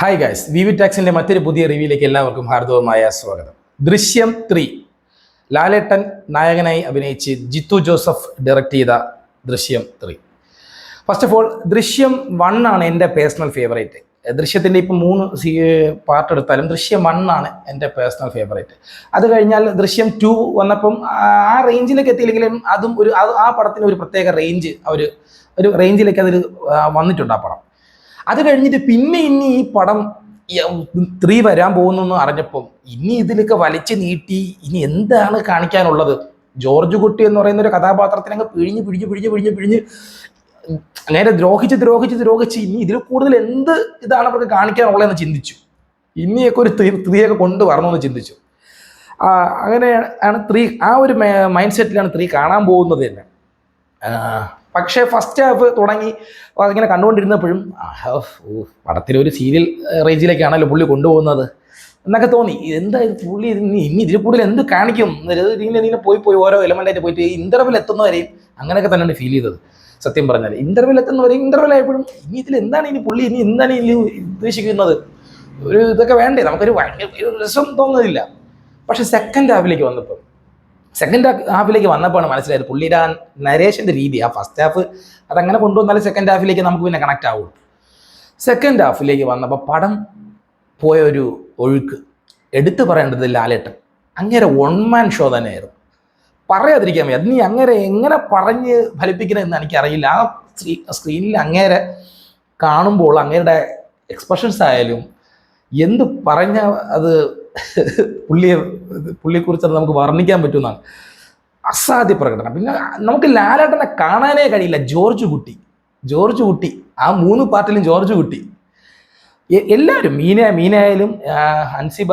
Hi guys, V V ടാക്സിന്റെ മറ്റൊരു പുതിയ റിവ്യൂയിലേക്ക് എല്ലാവർക്കും ഹാർദവമായ സ്വാഗതം. ദൃശ്യം 3 ലാലേട്ടൻ നായകനായി അഭിനയിച്ച് ജിത്തു ജോസഫ് ഡയറക്റ്റ് ചെയ്ത ദൃശ്യം 3. ഫസ്റ്റ് ഓഫ് ഓൾ, ദൃശ്യം 1 ആണ് എൻ്റെ പേഴ്സണൽ ഫേവറേറ്റ്. ദൃശ്യത്തിൻ്റെ ഇപ്പം 3 പാർട്ട് എടുത്താലും ദൃശ്യം 1 ആണ് എൻ്റെ പേഴ്സണൽ ഫേവറേറ്റ്. അത് കഴിഞ്ഞാൽ ദൃശ്യം 2 വന്നപ്പം ആ റേഞ്ചിലേക്ക് എത്തിയില്ലെങ്കിലും അതും ആ പടത്തിന് ഒരു പ്രത്യേക റേഞ്ച്, ഒരു റേഞ്ചിലേക്ക് അതിൽ വന്നിട്ടുണ്ട് ആ പടം. അത് കഴിഞ്ഞിട്ട് പിന്നെ ഇനി ഈ പടം 3 വരാൻ പോകുന്നു അറിഞ്ഞപ്പം ഇനി ഇതിലൊക്കെ വലിച്ചു നീട്ടി ഇനി എന്താണ് കാണിക്കാനുള്ളത്? ജോർജ് കുട്ടി എന്ന് പറയുന്ന ഒരു കഥാപാത്രത്തിനെ അങ്ങ് പിഴിഞ്ഞ് അങ്ങനെ ദ്രോഹിച്ച് ഇനി ഇതിൽ കൂടുതൽ എന്ത് ഇതാണ് അവർക്ക് കാണിക്കാനുള്ളതെന്ന് ചിന്തിച്ചു. ഇനിയൊക്കെ ഒരു 3 കൊണ്ടുവരണമെന്ന് ചിന്തിച്ചു. അങ്ങനെയാണ് 3, ആ ഒരു മൈൻഡ് സെറ്റിലാണ് 3 കാണാൻ പോകുന്നത് തന്നെ. പക്ഷേ ഫസ്റ്റ് ഹാഫ് തുടങ്ങി അതിങ്ങനെ കണ്ടുകൊണ്ടിരുന്നപ്പോഴും പടത്തിലൊരു സീരിയൽ റേഞ്ചിലേക്കാണല്ലോ പുള്ളി കൊണ്ടുപോകുന്നത് എന്നൊക്കെ തോന്നി. എന്തായാലും പുള്ളി ഇനി ഇതിൽ കൂടുതൽ എന്ത് കാണിക്കും? ഇങ്ങനെ പോയി ഓരോ എലമെൻ്റായിട്ട് പോയിട്ട് ഇൻ്റർവെൽ എത്തുന്നവരെയും അങ്ങനെയൊക്കെ തന്നെയാണ് ഫീൽ ചെയ്തത്. സത്യം പറഞ്ഞാൽ ഇൻ്റർവെൽ എത്തുന്നവരെയും ഇൻ്റർവെൽ ആയപ്പോഴും ഇനി ഇതിൽ എന്താണ് ഇനി എന്താണ് ഇനി ഉദ്ദേശിക്കുന്നത്? ഇതൊക്കെ വേണ്ടേ? നമുക്കൊരു ഭയങ്കര രസം തോന്നുന്നില്ല. പക്ഷെ സെക്കൻഡ് ഹാഫിലേക്ക് വന്നപ്പോഴാണ് മനസ്സിലായത് പുള്ളിയുടെ ആ നരേഷൻ്റെ രീതി. ആ ഫസ്റ്റ് ഹാഫ് അതങ്ങനെ കൊണ്ടുവന്നാലും സെക്കൻഡ് ഹാഫിലേക്ക് നമുക്ക് പിന്നെ കണക്റ്റ് ആവുള്ളൂ. സെക്കൻഡ് ഹാഫിലേക്ക് വന്നപ്പോൾ പടം പോയൊരു ഒഴുക്ക് എടുത്തു പറയേണ്ടത് ലാലേട്ടൻ അങ്ങേരെ 1 മാൻ ഷോ തന്നെയായിരുന്നു. പറയാതിരിക്കാൻ വയ്യ. അത് നീ അങ്ങേരെ എങ്ങനെ പറഞ്ഞ് ഫലിപ്പിക്കണമെന്ന് എനിക്കറിയില്ല. ആ സ്ക്രീനിൽ അങ്ങേരെ കാണുമ്പോൾ അങ്ങേരുടെ എക്സ്പ്രഷൻസ് ആയാലും എന്ത് പറഞ്ഞ അത് പുള്ളിയെക്കുറിച്ച് നമുക്ക് വർണ്ണിക്കാൻ പറ്റുന്നതാണ്. അസാധ്യ പ്രകടനം. പിന്നെ നമുക്ക് ലാലേട്ടനെ കാണാനേ കഴിയില്ല. ജോർജ് കുട്ടി ആ 3 പാർട്ടിലും ജോർജ് കുട്ടി, എല്ലാവരും മീനയായാലും ഹൻസിബ,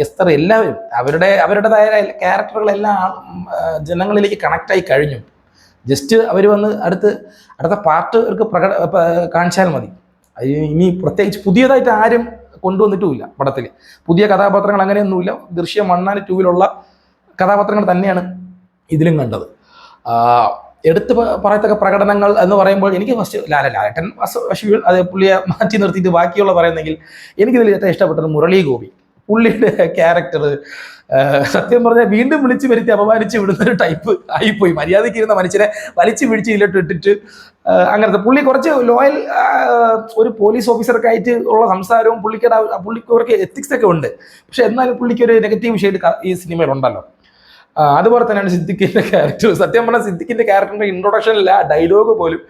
എസ്തർ, എല്ലാവരും അവരുടേതായ ക്യാരക്ടറുകളെല്ലാം ജനങ്ങളിലേക്ക് കണക്റ്റായി കഴിഞ്ഞു. ജസ്റ്റ് അവർ വന്ന് അടുത്ത പാർട്ട് അവർക്ക് കാണിച്ചാൽ മതി. ഇനി പ്രത്യേകിച്ച് പുതിയതായിട്ട് ആരും കൊണ്ടുവന്നിട്ടുമില്ല പടത്തിൽ. പുതിയ കഥാപാത്രങ്ങൾ അങ്ങനെയൊന്നുമില്ല. ദൃശ്യം 1 and 2 കഥാപാത്രങ്ങൾ തന്നെയാണ് ഇതിലും കണ്ടത്. എടുത്ത് പറയത്തക്ക പ്രകടനങ്ങൾ എന്ന് പറയുമ്പോൾ എനിക്ക് ഫസ്റ്റ് ലാലേട്ടൻ അത് പുള്ളിയെ മാറ്റി നിർത്തിയിട്ട് ബാക്കിയുള്ള പറയുന്നെങ്കിൽ എനിക്കിതിൽ ഏറ്റവും ഇഷ്ടപ്പെട്ടത് മുരളി ഗോപി. പുള്ളിയുടെ ക്യാരക്ടർ സത്യം പറഞ്ഞാൽ വീണ്ടും വിളിച്ചു വരുത്തി അപമാനിച്ച് വിടുന്നൊരു ടൈപ്പ് ആയിപ്പോയി. മര്യാദയ്ക്ക് ഇരുന്ന മനുഷ്യനെ വലിച്ചു പിടിച്ച് ഇട്ടിട്ട് അങ്ങനത്തെ പുള്ളി കുറച്ച് ലോയൽ ഒരു പോലീസ് ഓഫീസർക്ക് ആയിട്ട് ഉള്ള സംസാരവും പുള്ളിക്ക് എത്തിക്സ് ഒക്കെ ഉണ്ട്. പക്ഷെ എന്നാലും പുള്ളിക്ക് ഒരു നെഗറ്റീവ് ഷെയ്ഡ് ഈ സിനിമയിൽ ഉണ്ടല്ലോ. അതുപോലെ തന്നെയാണ് സിദ്ദിഖിന്റെ ക്യാരക്ടർ. സത്യം പറഞ്ഞാൽ സിദ്ദിഖിന്റെ ക്യാരക്ടറിന്റെ ഇൻട്രൊഡക്ഷനിൽ ആ ഡയലോഗ് പോലും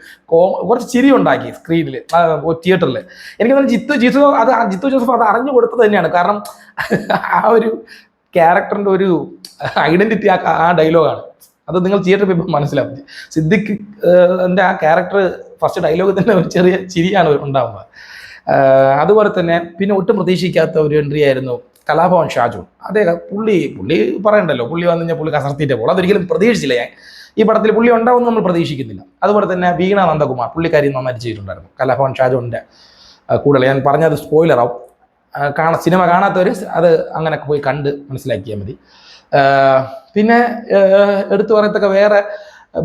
കുറച്ച് ചിരി ഉണ്ടാക്കി സ്ക്രീനിൽ, തിയേറ്ററിൽ. എനിക്ക് തോന്നുന്നു ജിത്തു ജോസഫ് അത് അറിഞ്ഞു കൊടുത്തത് തന്നെയാണ്. കാരണം ആ ഒരു ക്യാരക്ടറിന്റെ ഒരു ഐഡന്റിറ്റി ആ ഡയലോഗാണ്. അത് നിങ്ങൾ തിയേറ്ററിൽ പോയി മനസ്സിലാവും. സിദ്ദിഖിന്റെ ആ ക്യാരക്ടർ ഫസ്റ്റ് ഡയലോഗ് തന്നെ ഒരു ചെറിയ ചിരിയാണ് ഉണ്ടാവുന്നത്. അതുപോലെ തന്നെ പിന്നെ ഒട്ടും പ്രതീക്ഷിക്കാത്ത ഒരു എൻട്രി ആയിരുന്നു കലാഭവൻ ഷാജു. പുള്ളി പറയണ്ടല്ലോ, പുള്ളി വന്നു കഴിഞ്ഞാൽ പുള്ളി കസർത്തിൻ്റെ പോലെ അതൊരിക്കലും പ്രതീക്ഷിച്ചില്ല. ഞാൻ ഈ പടത്തിൽ പുള്ളി ഉണ്ടാവുമെന്ന് നമ്മൾ പ്രതീക്ഷിക്കുന്നില്ല. അതുപോലെ തന്നെ വീണ നന്ദകുമാർ പുള്ളിക്കാരി നന്നായിട്ട് ചെയ്തിട്ടുണ്ടായിരുന്നു കലാഭവൻ ഷാജുവിൻ്റെ കൂടെ. ഞാൻ പറഞ്ഞത് സ്പോയിലറാവും. സിനിമ കാണാത്തവർ അത് അങ്ങനെ പോയി കണ്ട് മനസ്സിലാക്കിയാൽ മതി. പിന്നെ എടുത്തു പറയത്തൊക്കെ വേറെ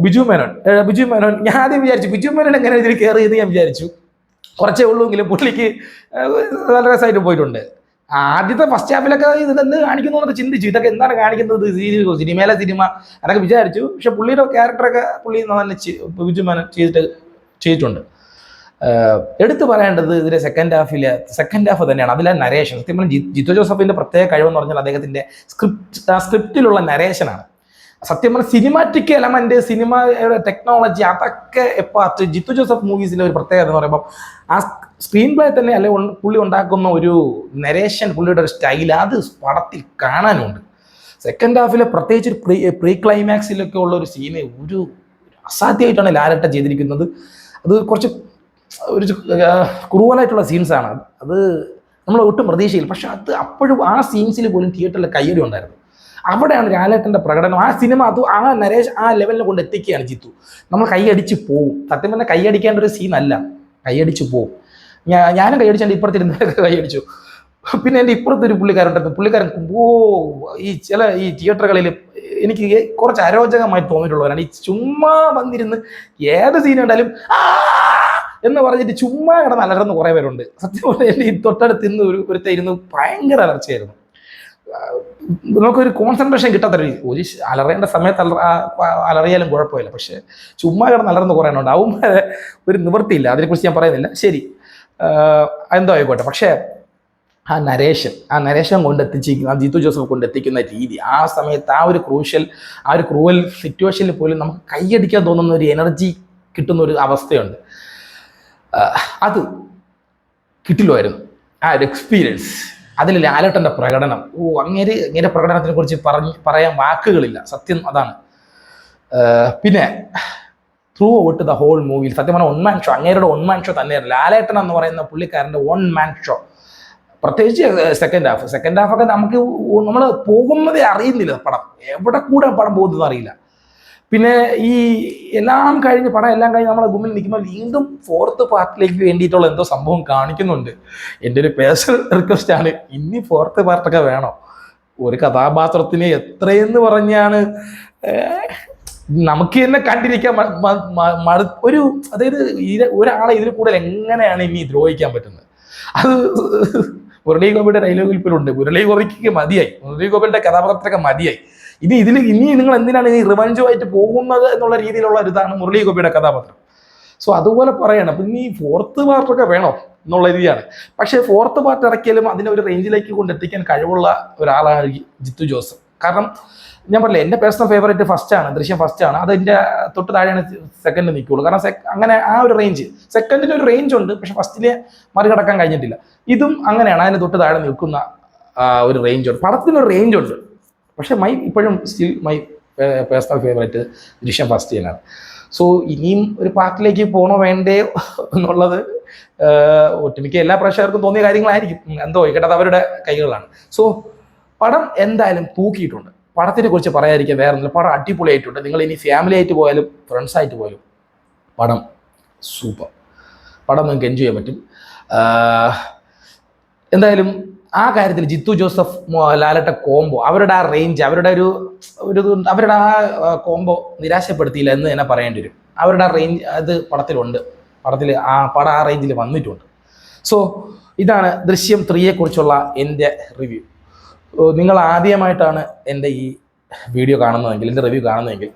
ബിജു മേനോൻ ഞാൻ ആദ്യം വിചാരിച്ചു ബിജു മേനോൻ എങ്ങനെ ഇതിൽ കയറിയെന്ന് ഞാൻ വിചാരിച്ചു. കുറച്ചേ ഉള്ളൂ എങ്കിലും പുള്ളിക്ക് നല്ല രസമായിട്ട് പോയിട്ടുണ്ട്. ആദ്യത്തെ ഫസ്റ്റ് ഹാഫിലൊക്കെ ഇതെന്ത് കാണിക്കുന്നു എന്നൊക്കെ ചിന്തിച്ചു. ഇതൊക്കെ എന്താണ് കാണിക്കുന്നത്, സിനിമയിലെ സിനിമ അതൊക്കെ വിചാരിച്ചു. പക്ഷെ പുള്ളിയുടെ ക്യാരക്ടറൊക്കെ പുള്ളി നല്ല ബിജു മേനോൻ ചെയ്തിട്ടുണ്ട്. എടുത്തു പറയേണ്ടത് ഇതിലെ സെക്കൻഡ് ഹാഫ് തന്നെയാണ്. അതിലെ നരേഷൻ, സത്യം പറഞ്ഞാൽ ജിത്തു ജോസഫിന്റെ പ്രത്യേക കഴിവെന്ന് പറഞ്ഞാൽ അദ്ദേഹത്തിന്റെ സ്ക്രിപ്റ്റിലുള്ള നരേഷനാണ്. സത്യം പറഞ്ഞാൽ സിനിമാറ്റിക് എലമെന്റ്, സിനിമയുടെ ടെക്നോളജി, അതൊക്കെ പാർട്ട് ജിത്തു ജോസഫ് മൂവീസിലെ ഒരു പ്രത്യേകത എന്ന് പറയുമ്പോൾ ആ സ്ക്രീൻ പ്ലേ തന്നെ പുള്ളി ഉണ്ടാക്കുന്ന ഒരു നരേഷൻ, പുള്ളിയുടെ ഒരു സ്റ്റൈൽ അത് പടത്തിൽ കാണാനുണ്ട്. സെക്കൻഡ് ഹാഫിലെ പ്രത്യേകിച്ച് പ്രീ ക്ലൈമാക്സിലൊക്കെ ഉള്ള ഒരു സീന് ഒരു അസാധ്യമായിട്ടാണ് ലാലേട്ടൻ ചെയ്തിരിക്കുന്നത്. അത് കുറച്ച് ഒരു ക്രൂവലായിട്ടുള്ള സീൻസാണ്. അത് നമ്മൾ ഒട്ടും പ്രതീക്ഷയില്ല. പക്ഷെ അത് അപ്പോഴും ആ സീൻസിൽ പോലും തിയേറ്ററിൽ കയ്യടി ഉണ്ടായിരുന്നു. അവിടെയാണ് ലാലേട്ടൻ്റെ പ്രകടനം. ആ സിനിമ ആ നരേഷ് ആ ലെവലിനെ കൊണ്ട് എത്തിക്കുകയാണ് ജിത്തു. നമ്മൾ കൈയടിച്ച് പോവും. സത്യം പറഞ്ഞാൽ കൈയടിക്കേണ്ട ഒരു സീനല്ല, കൈയടിച്ച് പോവും. ഞാനും കൈയടിച്ചാണ്ട് ഇപ്പുറത്തിരുന്ന് കൈയടിച്ചു. പിന്നെ എൻ്റെ ഇപ്പുറത്തൊരു പുള്ളിക്കാരൻ ഈ തിയേറ്ററുകളിൽ എനിക്ക് കുറച്ച് അരോചകമായി തോന്നിയിട്ടുള്ളവരാണ്. ഈ ചുമ്മാ വന്നിരുന്ന് ഏത് സീൻ കണ്ടാലും എന്ന് പറഞ്ഞിട്ട് ചുമ്മാ കിടന്ന് അലർന്ന് കുറേ പേരുണ്ട്. സത്യം പറഞ്ഞാൽ എൻ്റെ ഈ തൊട്ടടുത്ത് ഇന്ന് ഒരുത്ത ഇരുന്ന് ഭയങ്കര അലർച്ചയായിരുന്നു. നമുക്കൊരു കോൺസെൻട്രേഷൻ കിട്ടാത്തൊരു ഒരു അലറേണ്ട സമയത്ത് അലറിയാലും കുഴപ്പമില്ല. പക്ഷെ ചുമ്മാ കിടന്ന് അലർന്ന് കുറേ ഉണ്ട്. അവന്മാരെ ഒരു നിവൃത്തിയില്ല. അതിനെക്കുറിച്ച് ഞാൻ പറയുന്നില്ല. ശരി, എന്തോ ആയിക്കോട്ടെ. പക്ഷേ ആ നരേഷൻ കൊണ്ടെത്തിച്ചിരിക്കുന്ന, ആ ജിത്തു ജോസഫ് കൊണ്ടെത്തിക്കുന്ന രീതി, ആ സമയത്ത് ആ ഒരു ക്രൂവൽ സിറ്റുവേഷനിൽ പോലും നമുക്ക് കൈയടിക്കാൻ തോന്നുന്ന ഒരു എനർജി കിട്ടുന്ന ഒരു അവസ്ഥയുണ്ട്. അത് കിട്ടില്ലായിരുന്നു. ആ ഒരു എക്സ്പീരിയൻസ്, അതിൽ ലാലേട്ടൻ്റെ പ്രകടനം, അങ്ങേരെ പ്രകടനത്തിനെ കുറിച്ച് പറയാൻ വാക്കുകളില്ല. സത്യം അതാണ്. പിന്നെ ത്രൂ ഔട്ട് ദ ഹോൾ മൂവിയിൽ സത്യം പറഞ്ഞാൽ 1 മാൻ ഷോ, അങ്ങേരുടെ 1 മാൻ ഷോ തന്നെയായിരുന്നു. ലാലേട്ടൻ എന്ന് പറയുന്ന പുള്ളിക്കാരൻ്റെ 1 മാൻ ഷോ. പ്രത്യേകിച്ച് സെക്കൻഡ് ഹാഫൊക്കെ നമ്മൾ പോകുന്നതേ അറിയുന്നില്ല. എവിടെ കൂടെ പടം പോകുന്നതെന്ന് അറിയില്ല. പിന്നെ ഈ പടം എല്ലാം കഴിഞ്ഞ് നമ്മളെ മുമ്പിൽ നിൽക്കുമ്പോൾ വീണ്ടും 4th പാർട്ടിലേക്ക് വേണ്ടിയിട്ടുള്ള എന്തോ സംഭവം കാണിക്കുന്നുണ്ട്. എൻ്റെ ഒരു പേഴ്സണൽ റിക്വസ്റ്റ് ആണ്, ഇനി 4th പാർട്ടൊക്കെ വേണം. ഒരു കഥാപാത്രത്തിന് എത്രയെന്ന് പറഞ്ഞാണ് നമുക്ക് തന്നെ കണ്ടിരിക്കാൻ അതായത് ഒരാളെ ഇതിൽ കൂടുതൽ എങ്ങനെയാണ് ഇനി ദ്രോഹിക്കാൻ പറ്റുന്നത്? അത് മുരളി ഗോപിയുടെ ഡയലോഗിൽ പോലുണ്ട്. മുരളി ഗോപിക്ക് മതിയായി, മുരളി ഗോപിയുടെ കഥാപാത്രത്തിനൊക്കെ മതിയായി. ഇനി നിങ്ങൾ എന്തിനാണ് ഈ റിവഞ്ചുമായിട്ട് പോകുന്നത് എന്നുള്ള രീതിയിലുള്ള ഇതാണ് മുരളി ഗോപിയുടെ കഥാപാത്രം. സോ അതുപോലെ പറയണം. അപ്പം ഇനി 4th പാർട്ടൊക്കെ വേണോ എന്നുള്ള രീതിയാണ്. പക്ഷേ 4th പാർട്ട് ഇറക്കിയാലും അതിനെ ഒരു റേഞ്ചിലേക്ക് കൊണ്ടെത്തിക്കാൻ കഴിവുള്ള ഒരാളാണ് ജിത്തു ജോസഫ്. കാരണം ഞാൻ പറഞ്ഞില്ല, എൻ്റെ പേഴ്സണൽ ഫേവറേറ്റ് ഫസ്റ്റാണ്, ദൃശ്യം ഫസ്റ്റാണ്. അതിൻ്റെ തൊട്ട് താഴെയാണ് സെക്കൻഡ് നിൽക്കുകയുള്ളൂ. കാരണം അങ്ങനെ ആ ഒരു റേഞ്ച്, സെക്കൻഡിന് ഒരു റേഞ്ച് ഉണ്ട്, പക്ഷെ ഫസ്റ്റിനെ മറികടക്കാൻ കഴിഞ്ഞിട്ടില്ല. ഇതും അങ്ങനെയാണ്, അതിന് തൊട്ട് താഴെ നിൽക്കുന്ന ഒരു റേഞ്ച് ഉണ്ട്. പടത്തിനൊരു റേഞ്ച് ഉണ്ട്. പക്ഷെ ഇപ്പോഴും സ്റ്റിൽ മൈ പേഴ്സണൽ ഫേവറേറ്റ് ദൃശ്യം ഫസ്റ്റ് തന്നെയാണ്. സോ ഇനിയും ഒരു പാർട്ടിലേക്ക് പോകണോ വേണ്ടേ എന്നുള്ളത് ഒട്ടുമിക്ക എല്ലാ പ്രേക്ഷകർക്കും തോന്നിയ കാര്യങ്ങളായിരിക്കും. എന്തോ കേട്ടത് അവരുടെ കൈകളിലാണ്. സോ പടം എന്തായാലും തൂക്കിയിട്ടുണ്ട്. പടത്തിനെ കുറിച്ച് പറയാതിരിക്കുക വേറെ ഒന്നുമില്ല. പടം അടിപൊളിയായിട്ടുണ്ട്. നിങ്ങൾ ഇനി ഫാമിലി ആയിട്ട് പോയാലും ഫ്രണ്ട്സായിട്ട് പോയാലും പടം സൂപ്പർ. പടം നിങ്ങൾക്ക് എൻജോയ് ചെയ്യാൻ പറ്റും. എന്തായാലും ആ കാര്യത്തിൽ ജിത്തു ജോസഫ് ലാലേട്ടൻ കോംബോ, അവരുടെ ആ റേഞ്ച്, അവരുടെ ആ കോംബോ നിരാശപ്പെടുത്തിയില്ല എന്ന് തന്നെ പറയേണ്ടി വരും. അവരുടെ ആ റേഞ്ച് അത് പടത്തിലുണ്ട്. പടം ആ റേഞ്ചിൽ വന്നിട്ടുണ്ട്. സോ ഇതാണ് ദൃശ്യം 3യെ കുറിച്ചുള്ള എൻ്റെ റിവ്യൂ. നിങ്ങൾ ആദ്യമായിട്ടാണ് എൻ്റെ ഈ വീഡിയോ കാണുന്നതെങ്കിൽ, എൻ്റെ റിവ്യൂ കാണുന്നതെങ്കിൽ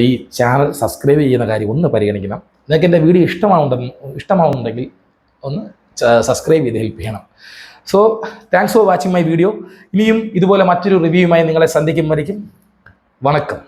ഈ ചാനൽ സബ്സ്ക്രൈബ് ചെയ്യുന്ന കാര്യം ഒന്ന് പരിഗണിക്കണം. നിങ്ങൾക്ക് എൻ്റെ വീഡിയോ ഇഷ്ടമാവുന്നുണ്ടെങ്കിൽ ഒന്ന് സബ്സ്ക്രൈബ് ചെയ്ത് ഹെൽപ്പ് ചെയ്യണം. So thanks for watching my video. ഇനിയും ഇതുപോലെ മറ്റൊരു റിവ്യൂയുമായി നിങ്ങളെ സന്ധിക്കും വരയ്ക്കും. വണക്കം.